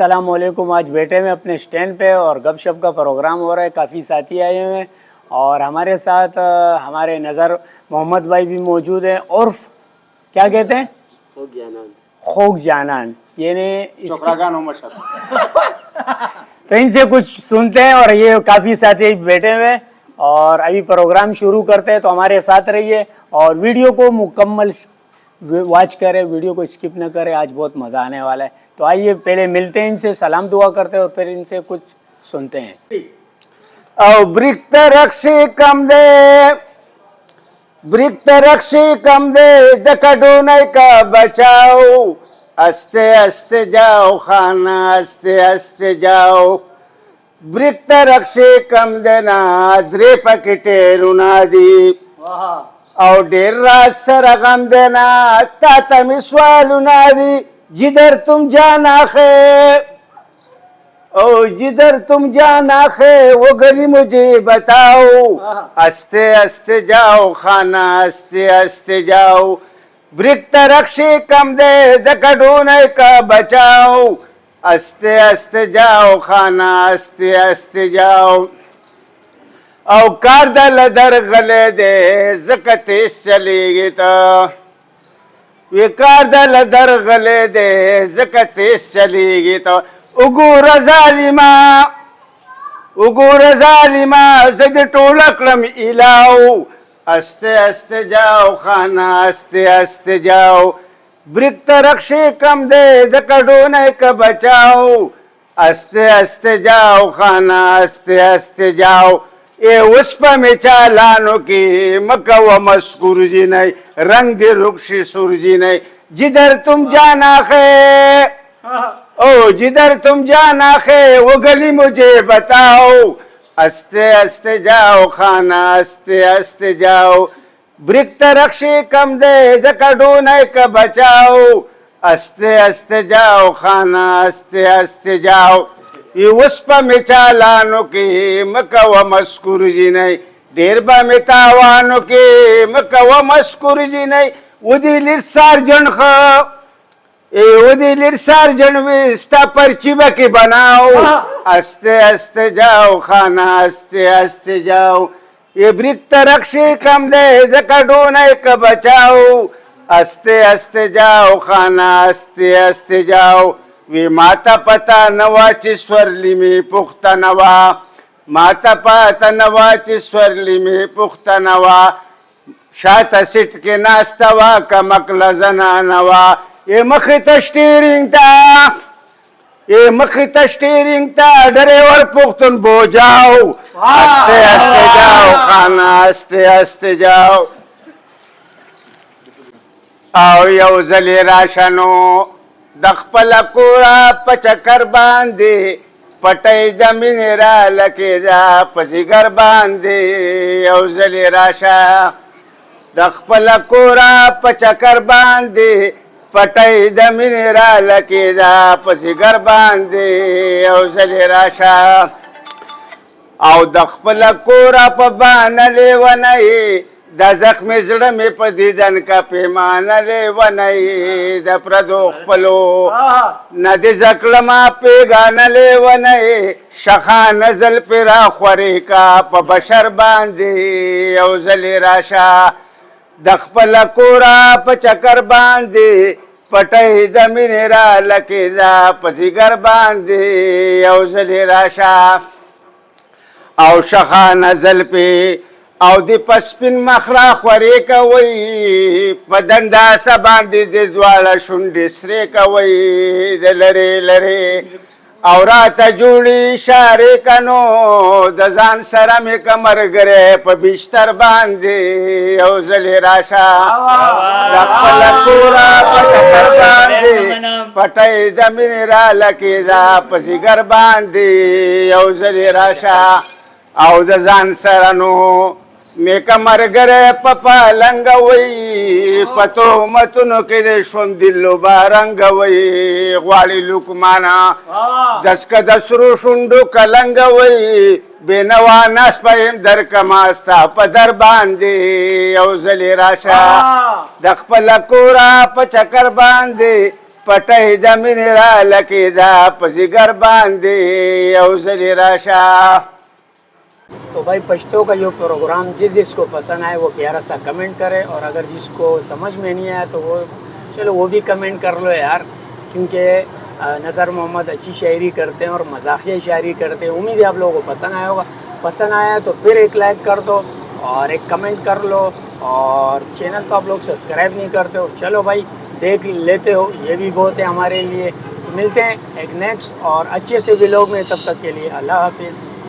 السلام علیکم. آج بیٹے میں اپنے سٹینڈ پہ اور گپ شپ کا پروگرام ہو رہا ہے. کافی ساتھی آئے ہوئے ہیں اور ہمارے ساتھ ہمارے نظر محمد بھائی بھی موجود ہیں. عرف کیا کہتے ہیں؟ خوگ جانان. یعنی تو ان سے کچھ سنتے ہیں اور یہ کافی ساتھی بیٹھے ہوئے اور ابھی پروگرام شروع کرتے ہیں. تو ہمارے ساتھ رہیے اور ویڈیو کو مکمل واچ کرے, ویڈیو کو اسکپ نہ کرے. آج بہت مزہ آنے والا ہے. تو آئیے پہلے ملتے ہیں, ان سے سلام دعا کرتے ہیں اور پھر ان سے کچھ سنتے ہیں. او برکت رکشی کم دے, برکت رکشی کم دے, دکڑونے کا بچاؤ. استے استے جاؤ خانہ, استے استے جاؤ. برکت رکشی کم دینا درے پکٹے رونا دی. او ڈیر رات سر غم دینا تا مسوالو نادی. جدھر تم جانا خیر, او جدھر تم جانا خیر وہ گلی مجھے بتاؤ. استے استے جاؤ خانہ, استے استے جاؤ. برکت رکشی کم دے, دکڑونے کا بچاؤ. استے استے جاؤ خانہ, استے استے جاؤ. او کاردل در غلے دے زکتیس چلی گی تا, یہ کاردل در غلے دے زکتیس چلی گی تا. اگور ظالمہ, اگور ظالمہ زد ٹولکلم الہو. استے استے جاؤ خانہ, استے استے جاؤ. برکت رکشی کم دے, دکڑونے کا بچاؤ. استے استے جاؤ خانہ, استے استے جاؤ. اے اس پا میں چالانو کی مکہ و مسکور جی نہیں, رنگ دی رکشی سور جی نہیں. جدھر تم جانا خیر, او جدھر تم جانا خیر وہ گلی مجھے بتاؤ. استے استے جاؤ خانہ, استے استے جاؤ. برکت رکشی کم دے, دکڑونے کا بچاؤ. استے استے جاؤ خانہ, استے استے جاؤ. یہ اس پا میں چالانو کی مکہ و مسکور جی نہیں, دیر با میں تاوانو کی مکہ و مسکور جی نہیں. ودی لیر سارجن خواہ, ودی لیر سارجن ویستا پرچی بکی بناؤ. استے استے جاؤ خانہ, استے استے جاؤ. یہ برکت رکشی کم دے, دکڑونے کا بچاؤ. استے استے جاؤ خانہ, استے استے جاؤ. وی ماتا پتا نوا چی سورلی میں پختہ نوا, ماتا پتا نوا چی سورلی میں پختہ نوا. شاتا سٹ کے ناستوا کمکل زنانوا. یہ مخی تشتیرنگ تا, یہ مخی تشتیرنگ تا, ڈریور پختن بو جاؤ. استے استے جاؤ خانہ, استے استے جاؤ. او یو زلی راشنو دخپل کورا پچکر باندے, پٹائی زمین را لکی دا پسیگر باندے. یو زلی راشا دخپل کورا پچکر باندے, پٹائی زمین را لکی دا پسیگر باندے. یو زلی راشا او دخپل کورا پا بانلے ونائی, دا زخم زڑا میں پا دیدن کا پیمان لے ونائی. دا پردو خپلو ندی زکلما پیگان لے ونائی, شخان زل پیرا خوری کا پا بشر باندی. یو زلی راشا دخپل کورا پا چکر باندی, پٹائی زمین را لکی دا پسیگر باندی. یو زلی راشا او شخان زل پی او دی پسپن مخرا خوری کوئی, پدندا سباندی دی دوالا شنڈی سرے کوئی. دی لری لری او رات جوڑی شاری کنو, دزان سرمی کمر گرے پا بیشتر باندی. یو زلی راشا دخپل کورا پا چکر باندی, پٹائی زمین را لکی دا پسیگر باندی. یو زلی راشا او دزان سرنو میں کمر گرے پپا لنگوئی, پتو متنو کے دے شون دلو بارنگوئی. غوالی لکمانا دسک دسرو شنڈو کلنگوئی, بے نوا ناس پایم در کماستا پدر باندی. یو زلی راشا دخپل کورا پا چکر باندی, पटही जमीन राहिला की पसी घर बांधे अवसरी राशा. तो भाई पश्तो का ये प्रोग्राम जिसको पसंद आए वो प्यारा सा कमेंट करे, और अगर जिसको समझ में नहीं आया तो वो चलो वो भी कमेंट कर लो यार, क्योंकि नज़र मोहम्मद अच्छी शायरी करते हैं और मजाकिया शायरी करते हैं. उम्मीद है आप लोगों को पसंद आया होगा. पसंद आया तो फिर एक लाइक कर दो और एक कमेंट कर लो, और चैनल तो आप लोग सब्सक्राइब नहीं करते हो. चलो भाई देख लेते हो, ये भी बहुत है हमारे लिए. मिलते हैं एक नेक्स्ट और अच्छे से व्लॉग में, तब तक के लिए अल्लाह हाफिज़.